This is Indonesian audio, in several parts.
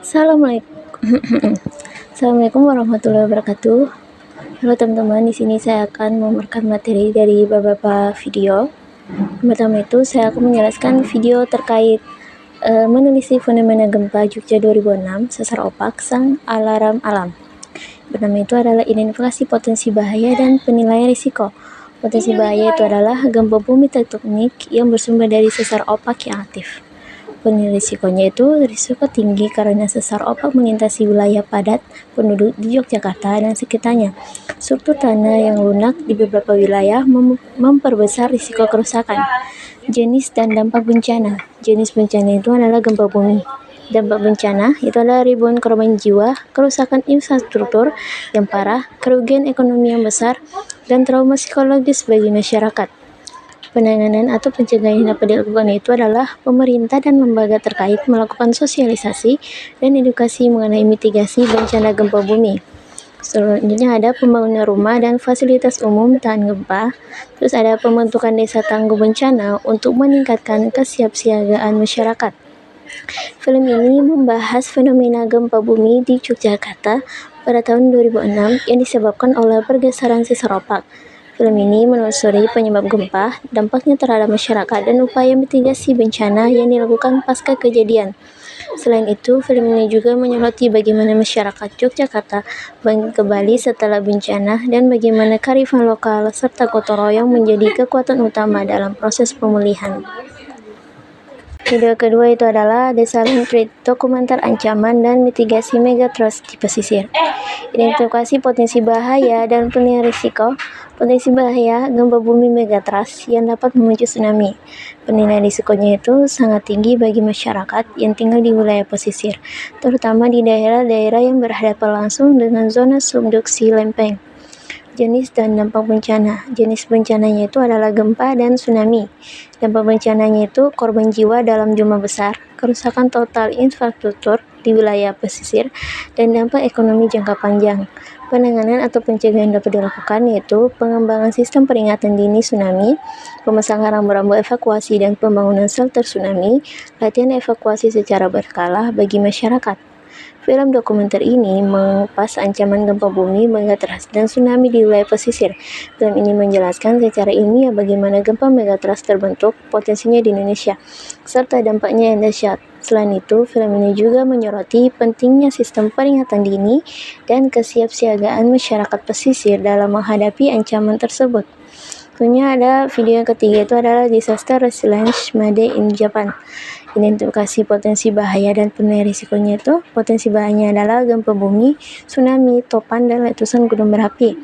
Assalamualaikum warahmatullahi wabarakatuh. Halo teman-teman, di sini saya akan memberikan materi dari beberapa video. Pertama itu saya akan menjelaskan video terkait menelisik fenomena gempa Jogja 2006, sesar opak, sang alarm alam. Pertama itu adalah identifikasi potensi bahaya dan penilaian risiko. Potensi bahaya itu adalah gempa bumi tektonik yang bersumber dari sesar opak yang aktif. Penilaian risikonya itu risiko tinggi karena sesar opak melintasi wilayah padat penduduk di Yogyakarta dan sekitarnya. Struktur tanah yang lunak di beberapa wilayah memperbesar risiko kerusakan. Jenis dan dampak bencana. Jenis bencana itu adalah gempa bumi. Dampak bencana itu adalah ribuan korban jiwa, kerusakan infrastruktur yang parah, kerugian ekonomi yang besar, dan trauma psikologis bagi masyarakat. Penanganan atau pencegahan yang dapat dilakukan itu adalah pemerintah dan lembaga terkait melakukan sosialisasi dan edukasi mengenai mitigasi bencana gempa bumi. Selanjutnya ada pembangunan rumah dan fasilitas umum tahan gempa. Terus ada pembentukan desa tangguh bencana untuk meningkatkan kesiapsiagaan masyarakat. Film ini membahas fenomena gempa bumi di Yogyakarta pada tahun 2006 yang disebabkan oleh pergeseran sesar opak. Film ini menelusuri penyebab gempa, dampaknya terhadap masyarakat, dan upaya mitigasi bencana yang dilakukan pasca kejadian. Selain itu, film ini juga menyoroti bagaimana masyarakat Yogyakarta bangkit kembali setelah bencana dan bagaimana kearifan lokal serta gotong royong menjadi kekuatan utama dalam proses pemulihan. Video kedua itu adalah The Silent Threat, dokumenter ancaman dan mitigasi megatrust di pesisir. Identifikasi potensi bahaya dan penilaian risiko. Potensi bahaya gempa bumi megatrust yang dapat memicu tsunami. Penilaian risikonya itu sangat tinggi bagi masyarakat yang tinggal di wilayah pesisir, terutama di daerah-daerah yang berhadapan langsung dengan zona subduksi lempeng. Jenis dan dampak bencana. Jenis bencananya itu adalah gempa dan tsunami. Dampak bencananya itu korban jiwa dalam jumlah besar, kerusakan total infrastruktur di wilayah pesisir, dan dampak ekonomi jangka panjang. Penanganan atau pencegahan dapat dilakukan yaitu pengembangan sistem peringatan dini tsunami, pemasangan rambu-rambu evakuasi dan pembangunan shelter tsunami, latihan evakuasi secara berkala bagi masyarakat. Film dokumenter ini mengupas ancaman gempa bumi, megatrust, dan tsunami di wilayah pesisir. Film ini menjelaskan secara ilmiah bagaimana gempa megatrust terbentuk, potensinya di Indonesia, serta dampaknya yang dahsyat. Selain itu, film ini juga menyoroti pentingnya sistem peringatan dini dan kesiapsiagaan masyarakat pesisir dalam menghadapi ancaman tersebut. Tentunya ada video yang ketiga itu adalah Disaster Resilience Made in Japan. Identifikasi potensi bahaya dan penilaian risikonya itu, potensi bahayanya adalah gempa bumi, tsunami, topan, dan letusan gunung berapi.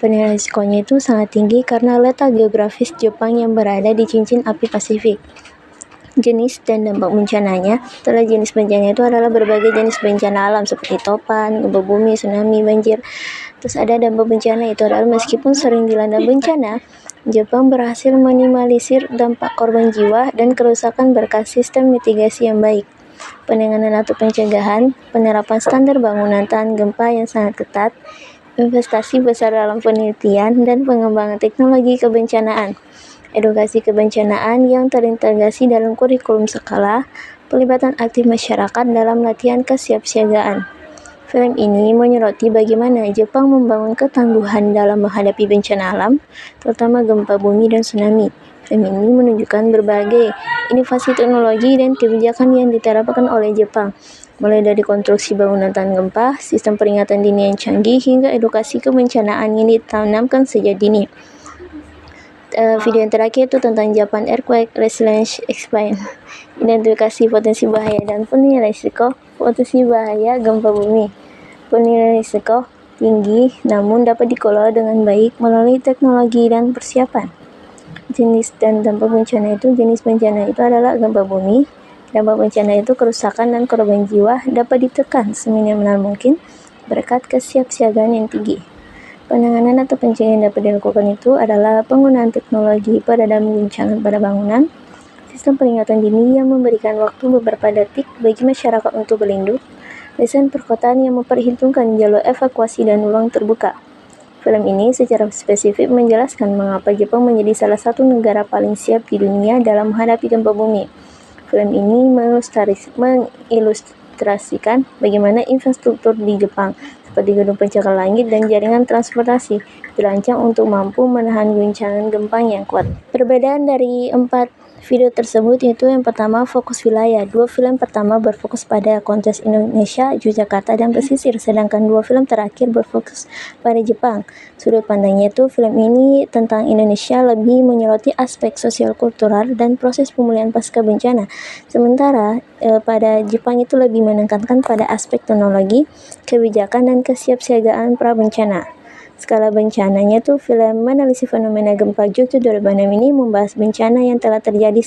Penilaian risikonya itu sangat tinggi karena letak geografis Jepang yang berada di cincin api Pasifik. Jenis dan dampak bencananya. Setelah jenis bencana itu adalah berbagai jenis bencana alam seperti topan, gempa bumi, tsunami, banjir. Terus ada dampak bencana itu adalah meskipun sering dilanda bencana, Jepang berhasil minimalisir dampak korban jiwa dan kerusakan berkat sistem mitigasi yang baik. Penanganan atau pencegahan, penerapan standar bangunan tahan gempa yang sangat ketat, investasi besar dalam penelitian dan pengembangan teknologi kebencanaan, edukasi kebencanaan yang terintegrasi dalam kurikulum sekolah, pelibatan aktif masyarakat dalam latihan kesiapsiagaan. Film ini menyoroti bagaimana Jepang membangun ketangguhan dalam menghadapi bencana alam, terutama gempa bumi dan tsunami. Film ini menunjukkan berbagai inovasi teknologi dan kebijakan yang diterapkan oleh Jepang, mulai dari konstruksi bangunan tahan gempa, sistem peringatan dini yang canggih, hingga edukasi kebencanaan yang ditanamkan sejak dini. Video yang terakhir itu tentang Japan Earthquake Resilience Explained. Identifikasi potensi bahaya dan penilaian risiko. Potensi bahaya gempa bumi. Penilaian risiko tinggi namun dapat dikelola dengan baik melalui teknologi dan persiapan. Jenis dan dampak bencana itu, jenis bencana itu adalah gempa bumi. Dampak bencana itu kerusakan dan korban jiwa dapat ditekan seminimal mungkin berkat kesiapsiagaan yang tinggi. Penanganan atau pencegahan yang dapat dilakukan itu adalah penggunaan teknologi peredam guncangan pada bangunan, sistem peringatan dini yang memberikan waktu beberapa detik bagi masyarakat untuk berlindung, desain perkotaan yang memperhitungkan jalur evakuasi dan ruang terbuka. Film ini secara spesifik menjelaskan mengapa Jepang menjadi salah satu negara paling siap di dunia dalam menghadapi gempa bumi. Film ini mengilustrasikan bagaimana infrastruktur di Jepang, seperti gedung pencakar langit dan jaringan transportasi, dirancang untuk mampu menahan guncangan gempa yang kuat. Perbedaan dari 4 video tersebut yaitu yang pertama fokus wilayah. 2 film pertama berfokus pada konteks Indonesia, Yogyakarta, dan pesisir, sedangkan 2 film terakhir berfokus pada Jepang. Sudut pandangnya itu film ini tentang Indonesia lebih menyoroti aspek sosial kultural dan proses pemulihan pasca bencana. Sementara pada Jepang itu lebih menekankan pada aspek teknologi, kebijakan, dan kesiapsiagaan pra-bencana. Skala bencananya tuh film meneliti fenomena gempa Jogja 2006 ini membahas bencana yang telah terjadi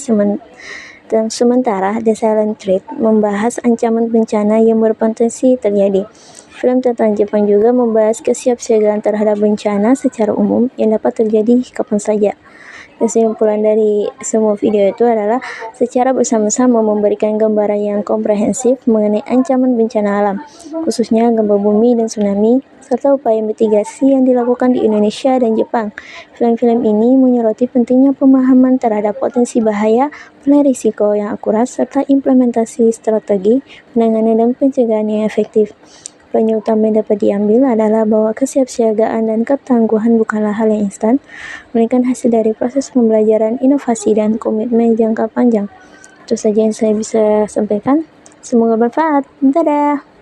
sementara The Silent Threat membahas ancaman bencana yang berpotensi terjadi. Film tentang Jepang juga membahas kesiapsiagaan terhadap bencana secara umum yang dapat terjadi kapan saja. Kesimpulan dari semua video itu adalah secara bersama-sama memberikan gambaran yang komprehensif mengenai ancaman bencana alam, khususnya gempa bumi dan tsunami, serta upaya mitigasi yang dilakukan di Indonesia dan Jepang. Film-film ini menyoroti pentingnya pemahaman terhadap potensi bahaya, penilaian risiko yang akurat, serta implementasi strategi penanganan dan pencegahan yang efektif. Poin utama yang dapat diambil adalah bahwa kesiapsiagaan dan ketangguhan bukanlah hal yang instan, melainkan hasil dari proses pembelajaran, inovasi, dan komitmen jangka panjang. Itu saja yang saya bisa sampaikan. Semoga bermanfaat. Dadah!